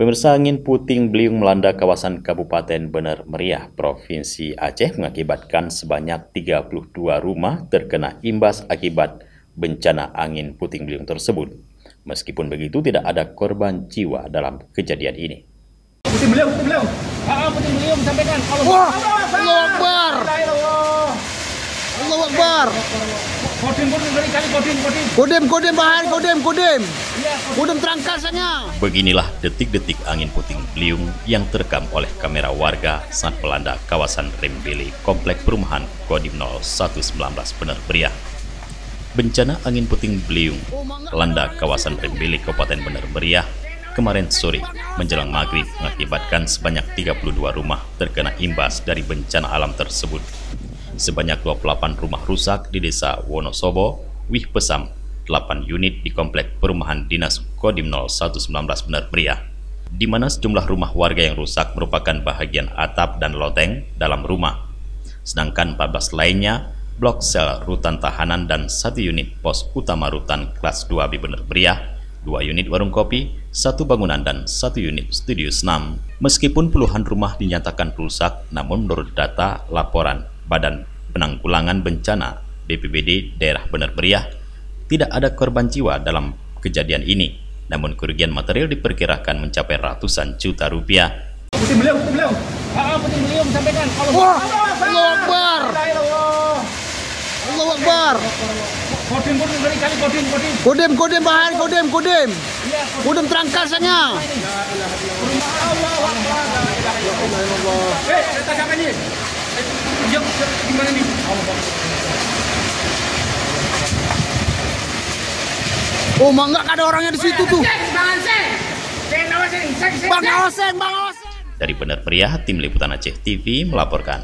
Pemirsa, angin puting beliung melanda kawasan Kabupaten Bener Meriah, Provinsi Aceh mengakibatkan sebanyak 32 rumah terkena imbas akibat bencana angin puting beliung tersebut. Meskipun begitu, tidak ada korban jiwa dalam kejadian ini. Puting beliung. Puting beliung sampaikan. Wah, Allahu Akbar. Allahu Akbar. Kodim terangkasanya. Beginilah detik-detik angin puting beliung yang terekam oleh kamera warga saat melanda kawasan Rembele, Komplek Perumahan Kodim 0119 Bener Meriah. Bencana angin puting beliung melanda kawasan Rembele, Kabupaten Bener Meriah kemarin sore menjelang maghrib mengakibatkan sebanyak 32 rumah terkena imbas dari bencana alam tersebut. Sebanyak 28 rumah rusak di Desa Wonosobo, Wih Pesam, 8 unit di Komplek Perumahan Dinas Kodim 0119 Bener Meriah, di mana sejumlah rumah warga yang rusak merupakan bahagian atap dan loteng dalam rumah. Sedangkan 14 lainnya blok sel rutan tahanan dan 1 unit pos utama rutan kelas 2B Bener Meriah, 2 unit warung kopi, 1 bangunan dan 1 unit studio senam. Meskipun puluhan rumah dinyatakan rusak, namun menurut data laporan Badan Penanggulangan Bencana BPBD Daerah Bener Meriah, tidak ada korban jiwa dalam kejadian ini. Namun kerugian material diperkirakan mencapai ratusan juta rupiah. Puting beliung. Puting beliung sampaikan. Wah, Allahu Akbar. Allahu Akbar. Kodim terangkasanya. Data siapa ini? Gimana nih? Oh, enggak ada orangnya di situ tuh. Bang Osen. Dari Bener Meriah, Tim Liputan Aceh TV melaporkan.